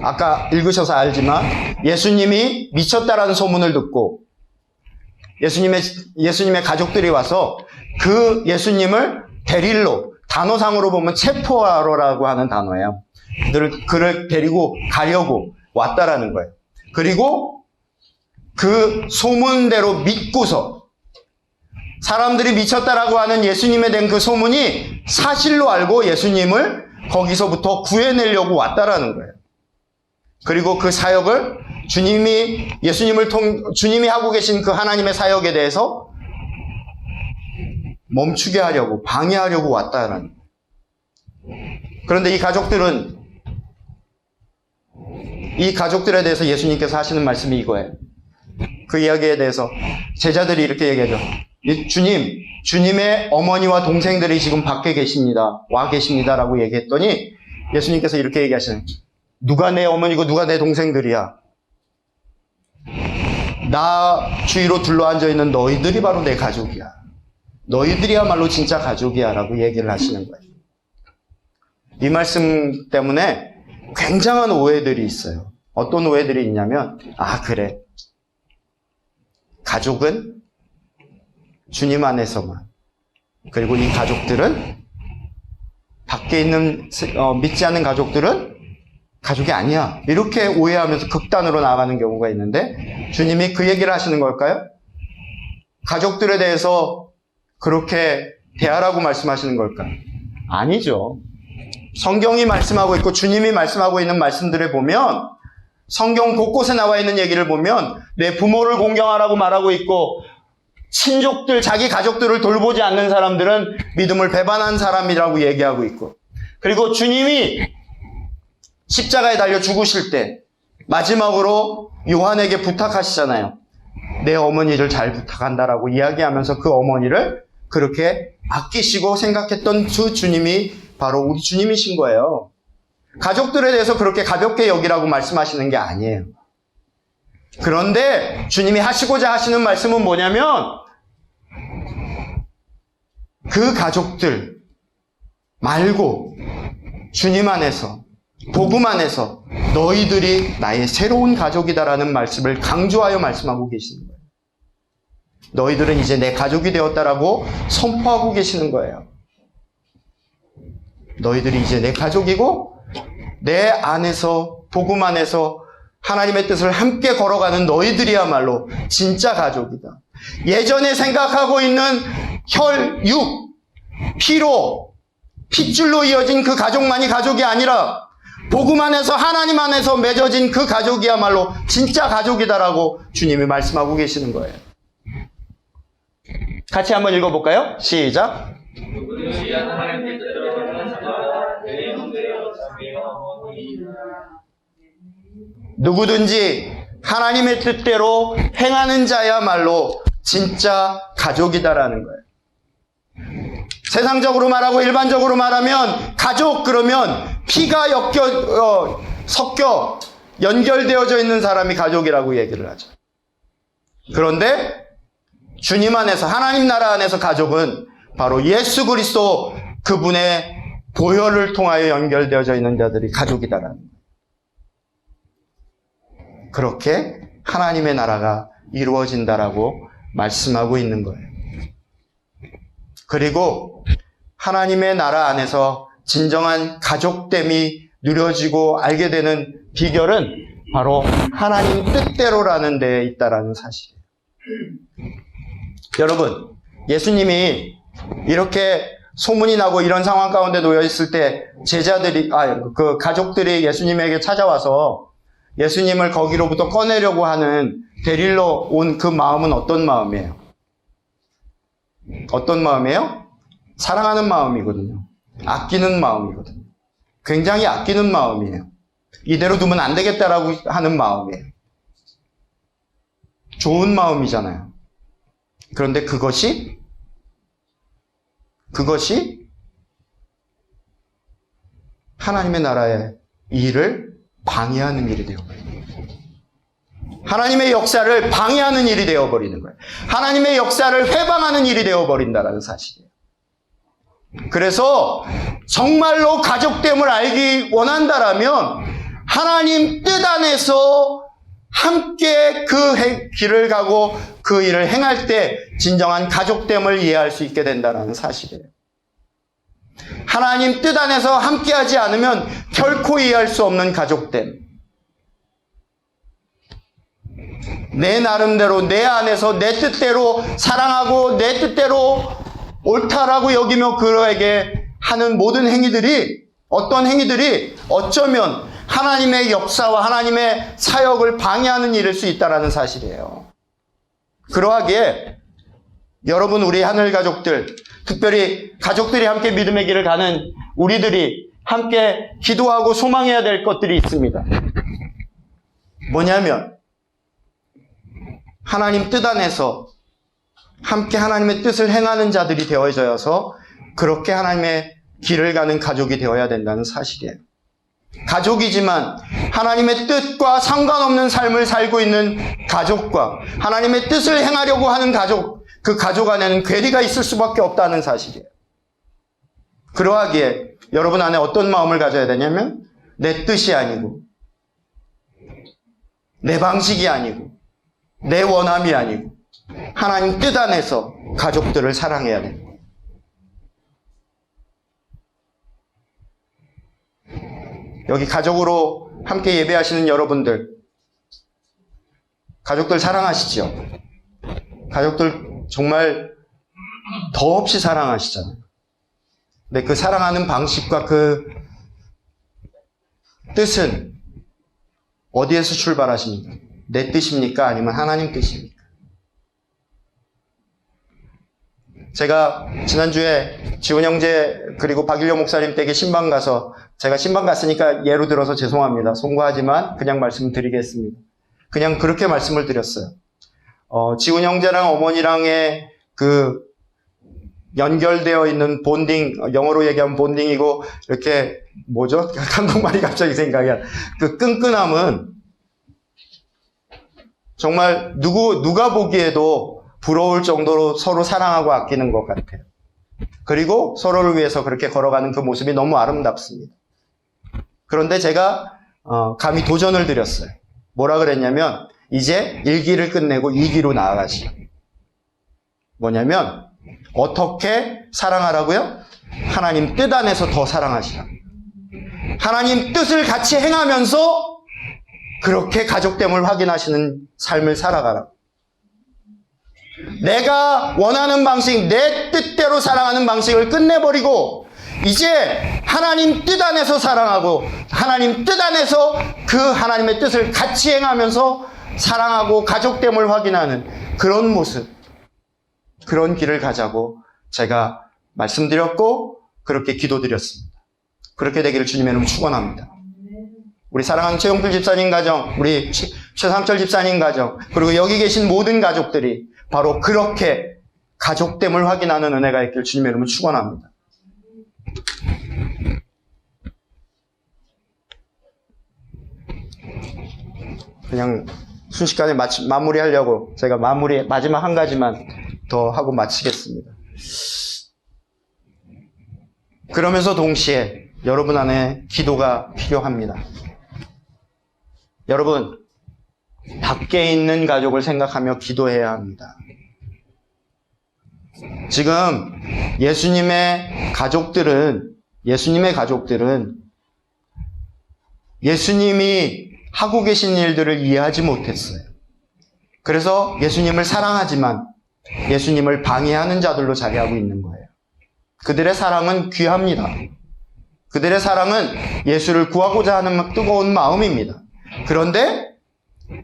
아까 읽으셔서 알지만 예수님이 미쳤다라는 소문을 듣고 예수님의 가족들이 와서 그 예수님을 데릴로, 단어상으로 보면 체포하러라고 하는 단어예요. 그를 데리고 가려고 왔다라는 거예요. 그리고 그 소문대로 믿고서 사람들이 미쳤다라고 하는 예수님에 대한 그 소문이 사실로 알고 예수님을 거기서부터 구해내려고 왔다라는 거예요. 그리고 그 사역을 주님이 하고 계신 그 하나님의 사역에 대해서 멈추게 하려고, 방해하려고 왔다라는 거예요. 그런데 이 가족들에 대해서 예수님께서 하시는 말씀이 이거예요. 그 이야기에 대해서 제자들이 이렇게 얘기하죠. 주님의 어머니와 동생들이 지금 밖에 계십니다. 와 계십니다라고 얘기했더니 예수님께서 이렇게 얘기하시는 거예요. 누가 내 어머니고 누가 내 동생들이야? 나 주위로 둘러앉아 있는 너희들이 바로 내 가족이야. 너희들이야말로 진짜 가족이야 라고 얘기를 하시는 거예요. 이 말씀 때문에 굉장한 오해들이 있어요. 어떤 오해들이 있냐면, 그래. 가족은 주님 안에서만. 그리고 이 가족들은 밖에 있는 믿지 않는 가족들은 가족이 아니야. 이렇게 오해하면서 극단으로 나아가는 경우가 있는데 주님이 그 얘기를 하시는 걸까요? 가족들에 대해서 그렇게 대하라고 말씀하시는 걸까요? 아니죠. 성경이 말씀하고 있고 주님이 말씀하고 있는 말씀들을 보면 성경 곳곳에 나와 있는 얘기를 보면 내 부모를 공경하라고 말하고 있고 친족들, 자기 가족들을 돌보지 않는 사람들은 믿음을 배반한 사람이라고 얘기하고 있고 그리고 주님이 십자가에 달려 죽으실 때 마지막으로 요한에게 부탁하시잖아요. 내 어머니를 잘 부탁한다라고 이야기하면서 그 어머니를 그렇게 아끼시고 생각했던 그 주님이 바로 우리 주님이신 거예요. 가족들에 대해서 그렇게 가볍게 여기라고 말씀하시는 게 아니에요. 그런데 주님이 하시고자 하시는 말씀은 뭐냐면 그 가족들 말고 주님 안에서 복음 안에서 너희들이 나의 새로운 가족이다라는 말씀을 강조하여 말씀하고 계시는 거예요. 너희들은 이제 내 가족이 되었다라고 선포하고 계시는 거예요. 너희들이 이제 내 가족이고 내 안에서 복음 안에서 하나님의 뜻을 함께 걸어가는 너희들이야말로 진짜 가족이다. 예전에 생각하고 있는 혈, 육, 피로, 핏줄로 이어진 그 가족만이 가족이 아니라 복음 안에서 하나님 안에서 맺어진 그 가족이야말로 진짜 가족이다라고 주님이 말씀하고 계시는 거예요. 같이 한번 읽어볼까요? 시작. 누구든지 하나님의 뜻대로 행하는 자야말로 진짜 가족이다라는 거예요. 세상적으로 말하고 일반적으로 말하면 가족 그러면 피가 섞여 연결되어져 있는 사람이 가족이라고 얘기를 하죠. 그런데 주님 안에서 하나님 나라 안에서 가족은 바로 예수 그리스도 그분의 보혈을 통하여 연결되어져 있는 자들이 가족이다라는 거예요. 그렇게 하나님의 나라가 이루어진다라고 말씀하고 있는 거예요. 그리고 하나님의 나라 안에서 진정한 가족됨이 누려지고 알게 되는 비결은 바로 하나님 뜻대로라는 데에 있다라는 사실이에요. 여러분, 예수님이 이렇게 소문이 나고 이런 상황 가운데 놓여 있을 때 그 가족들이 예수님에게 찾아와서 예수님을 거기로부터 꺼내려고 하는 데리러 온 그 마음은 어떤 마음이에요? 어떤 마음이에요? 사랑하는 마음이거든요. 아끼는 마음이거든요. 굉장히 아끼는 마음이에요. 이대로 두면 안 되겠다라고 하는 마음이에요. 좋은 마음이잖아요. 그런데 그것이 하나님의 나라의 일을 방해하는 일이 되어버려요. 하나님의 역사를 방해하는 일이 되어버리는 거예요. 하나님의 역사를 회방하는 일이 되어버린다는 사실이에요. 그래서 정말로 가족됨을 알기 원한다라면 하나님 뜻 안에서 함께 그 길을 가고 그 일을 행할 때 진정한 가족됨을 이해할 수 있게 된다는 사실이에요. 하나님 뜻 안에서 함께하지 않으면 결코 이해할 수 없는 가족됨. 내 나름대로 내 안에서 내 뜻대로 사랑하고 내 뜻대로 옳다라고 여기며 그에게 하는 모든 행위들이 어떤 행위들이 어쩌면 하나님의 역사와 하나님의 사역을 방해하는 일일 수 있다는 사실이에요. 그러하기에 여러분 우리 하늘 가족들 특별히 가족들이 함께 믿음의 길을 가는 우리들이 함께 기도하고 소망해야 될 것들이 있습니다. 뭐냐면 하나님 뜻 안에서 함께 하나님의 뜻을 행하는 자들이 되어져서 그렇게 하나님의 길을 가는 가족이 되어야 된다는 사실이에요. 가족이지만 하나님의 뜻과 상관없는 삶을 살고 있는 가족과 하나님의 뜻을 행하려고 하는 가족, 그 가족 안에는 괴리가 있을 수밖에 없다는 사실이에요. 그러하기에 여러분 안에 어떤 마음을 가져야 되냐면 내 뜻이 아니고 내 방식이 아니고 내 원함이 아니고 하나님 뜻 안에서 가족들을 사랑해야 됩니다. 여기 가족으로 함께 예배하시는 여러분들, 가족들 사랑하시죠? 가족들 정말 더없이 사랑하시잖아요. 근데 그 사랑하는 방식과 그 뜻은 어디에서 출발하십니까? 내 뜻입니까? 아니면 하나님 뜻입니까? 제가 지난주에 지훈 형제 그리고 박일려 목사님 댁에 신방 가서 제가 신방 갔으니까 예로 들어서 죄송합니다. 송구하지만 그냥 말씀드리겠습니다. 그냥 그렇게 말씀을 드렸어요. 지훈 형제랑 어머니랑의 그 연결되어 있는 본딩, 영어로 얘기하면 본딩이고 이렇게 뭐죠? 한국말이 갑자기 생각이 안. 그 끈끈함은 정말 누가 보기에도 부러울 정도로 서로 사랑하고 아끼는 것 같아요. 그리고 서로를 위해서 그렇게 걸어가는 그 모습이 너무 아름답습니다. 그런데 제가 감히 도전을 드렸어요. 뭐라 그랬냐면 이제 1기를 끝내고 2기로 나아가시오. 뭐냐면 어떻게 사랑하라고요? 하나님 뜻 안에서 더 사랑하시라. 하나님 뜻을 같이 행하면서 그렇게 가족됨을 확인하시는 삶을 살아가라. 내가 원하는 방식, 내 뜻대로 사랑하는 방식을 끝내버리고 이제 하나님 뜻 안에서 사랑하고 하나님 뜻 안에서 그 하나님의 뜻을 같이 행하면서 사랑하고 가족됨을 확인하는 그런 모습, 그런 길을 가자고 제가 말씀드렸고 그렇게 기도드렸습니다. 그렇게 되기를 주님의 이름으로 축원합니다. 우리 사랑하는 최용필 집사님 가정, 우리 최상철 집사님 가정, 그리고 여기 계신 모든 가족들이 바로 그렇게 가족됨을 확인하는 은혜가 있길 주님의 이름으로 축원합니다. 그냥 순식간에 마무리하려고 제가 마지막 한 가지만 더 하고 마치겠습니다. 그러면서 동시에 여러분 안에 기도가 필요합니다. 여러분, 밖에 있는 가족을 생각하며 기도해야 합니다. 지금 예수님의 가족들은 예수님이 하고 계신 일들을 이해하지 못했어요. 그래서 예수님을 사랑하지만 예수님을 방해하는 자들로 자리하고 있는 거예요. 그들의 사랑은 귀합니다. 그들의 사랑은 예수를 구하고자 하는 뜨거운 마음입니다. 그런데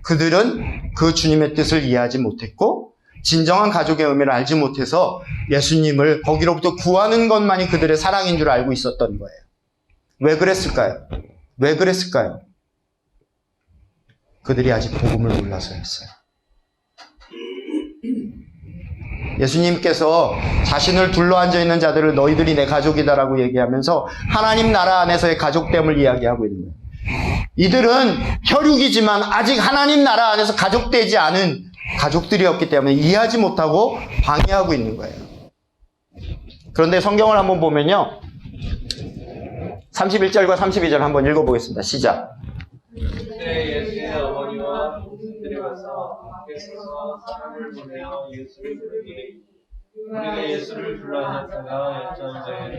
그들은 그 주님의 뜻을 이해하지 못했고 진정한 가족의 의미를 알지 못해서 예수님을 거기로부터 구하는 것만이 그들의 사랑인 줄 알고 있었던 거예요. 왜 그랬을까요? 왜 그랬을까요? 그들이 아직 복음을 몰라서였어요. 예수님께서 자신을 둘러앉아 있는 자들을 너희들이 내 가족이다라고 얘기하면서 하나님 나라 안에서의 가족됨을 이야기하고 있는 거예요. 이들은 혈육이지만 아직 하나님 나라 안에서 가족되지 않은 가족들이었기 때문에 이해하지 못하고 방해하고 있는 거예요. 그런데 성경을 한번 보면요. 31절과 32절 한번 읽어보겠습니다. 시작. 그때 예수의 어머니와 동생들이 와서 밖에 서서 사람을 보내어 예수를 부르니 우리가 예수를 불러내다가 여짜오되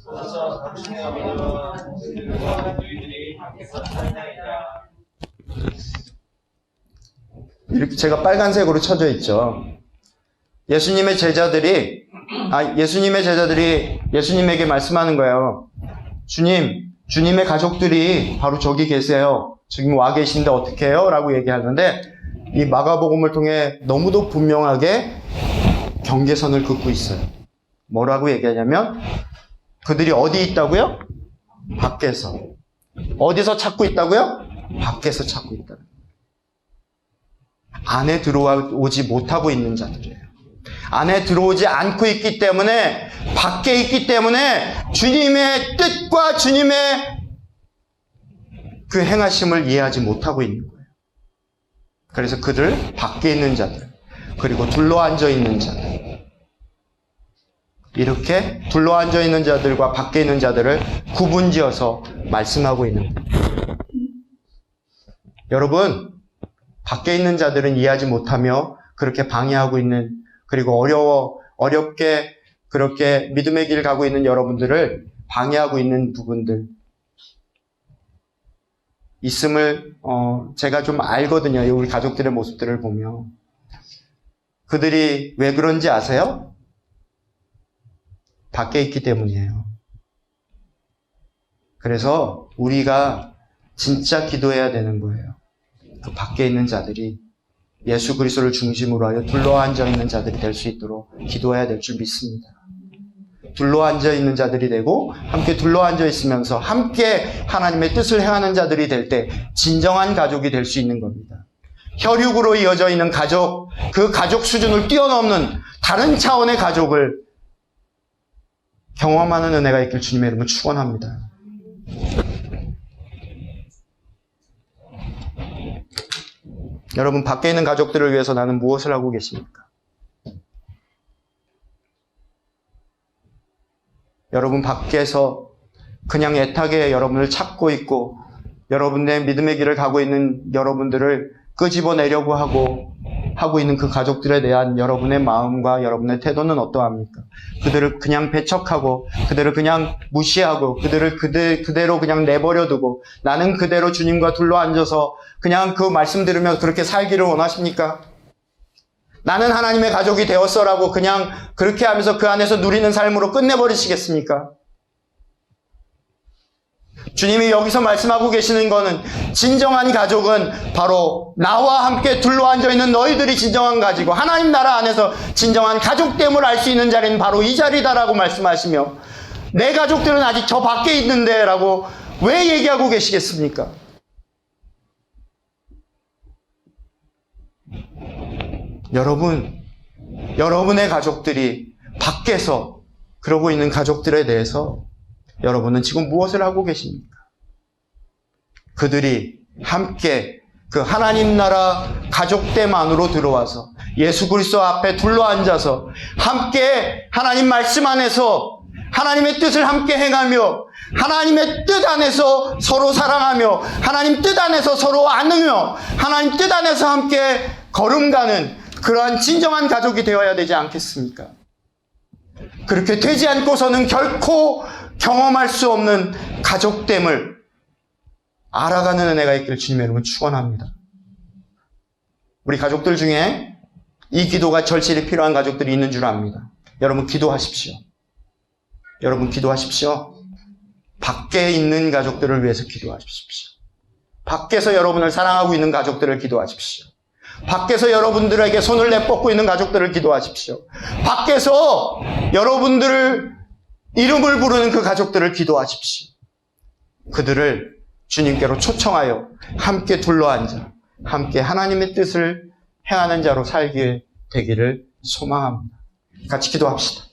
서서 당신의 어머니와 동생들과 너희들이 밖에서 찾나이다. 이렇게 제가 빨간색으로 쳐져 있죠. 예수님의 제자들이 예수님에게 말씀하는 거예요. 주님의 가족들이 바로 저기 계세요. 지금 와 계신데 어떻게 해요? 라고 얘기하는데 이 마가복음을 통해 너무도 분명하게 경계선을 긋고 있어요. 뭐라고 얘기하냐면 그들이 어디 있다고요? 밖에서. 어디서 찾고 있다고요? 밖에서 찾고 있다. 안에 들어오지 못하고 있는 자들이에요. 안에 들어오지 않고 있기 때문에 밖에 있기 때문에 주님의 뜻과 주님의 그 행하심을 이해하지 못하고 있는 거예요. 그래서 그들 밖에 있는 자들 그리고 둘러앉아 있는 자들 이렇게 둘러앉아 있는 자들과 밖에 있는 자들을 구분지어서 말씀하고 있는 거예요. 여러분 밖에 있는 자들은 이해하지 못하며 그렇게 방해하고 있는 그리고 어렵게 그렇게 믿음의 길 가고 있는 여러분들을 방해하고 있는 부분들 있음을 제가 좀 알거든요. 우리 가족들의 모습들을 보면. 그들이 왜 그런지 아세요? 밖에 있기 때문이에요. 그래서 우리가 진짜 기도해야 되는 거예요. 그 밖에 있는 자들이 예수 그리스도를 중심으로 하여 둘러앉아 있는 자들이 될 수 있도록 기도해야 될 줄 믿습니다. 둘러앉아 있는 자들이 되고 함께 둘러앉아 있으면서 함께 하나님의 뜻을 행하는 자들이 될 때 진정한 가족이 될 수 있는 겁니다. 혈육으로 이어져 있는 가족, 그 가족 수준을 뛰어넘는 다른 차원의 가족을 경험하는 은혜가 있길 주님의 이름으로 축원합니다. 여러분 밖에 있는 가족들을 위해서 나는 무엇을 하고 계십니까? 여러분 밖에서 그냥 애타게 여러분을 찾고 있고 여러분의 믿음의 길을 가고 있는 여러분들을 끄집어내려고 하고 있는 그 가족들에 대한 여러분의 마음과 여러분의 태도는 어떠합니까? 그들을 그냥 배척하고 그들을 그냥 무시하고 그들을 그대로 그냥 내버려두고 나는 그대로 주님과 둘러앉아서 그냥 그 말씀 들으며 그렇게 살기를 원하십니까? 나는 하나님의 가족이 되었어라고 그냥 그렇게 하면서 그 안에서 누리는 삶으로 끝내버리시겠습니까? 주님이 여기서 말씀하고 계시는 거는 진정한 가족은 바로 나와 함께 둘러앉아 있는 너희들이 진정한 가지고 하나님 나라 안에서 진정한 가족됨을 알 수 있는 자리는 바로 이 자리다라고 말씀하시며 내 가족들은 아직 저 밖에 있는데 라고 왜 얘기하고 계시겠습니까? 여러분의 가족들이 밖에서 그러고 있는 가족들에 대해서 여러분은 지금 무엇을 하고 계십니까? 그들이 함께 그 하나님 나라 가족됨 안으로 들어와서 예수 그리스도 앞에 둘러앉아서 함께 하나님 말씀 안에서 하나님의 뜻을 함께 행하며 하나님의 뜻 안에서 서로 사랑하며 하나님 뜻 안에서 서로 안으며 하나님 뜻 안에서 함께 걸음가는 그러한 진정한 가족이 되어야 되지 않겠습니까? 그렇게 되지 않고서는 결코 경험할 수 없는 가족됨을 알아가는 은혜가 있기를 주님 여러분 축원합니다. 우리 가족들 중에 이 기도가 절실히 필요한 가족들이 있는 줄 압니다. 여러분 기도하십시오. 여러분 기도하십시오. 밖에 있는 가족들을 위해서 기도하십시오. 밖에서 여러분을 사랑하고 있는 가족들을 기도하십시오. 밖에서 여러분들에게 손을 내뻗고 있는 가족들을 기도하십시오. 밖에서 여러분들을 이름을 부르는 그 가족들을 기도하십시오. 그들을 주님께로 초청하여 함께 둘러앉아 함께 하나님의 뜻을 행하는 자로 살게 되기를 소망합니다. 같이 기도합시다.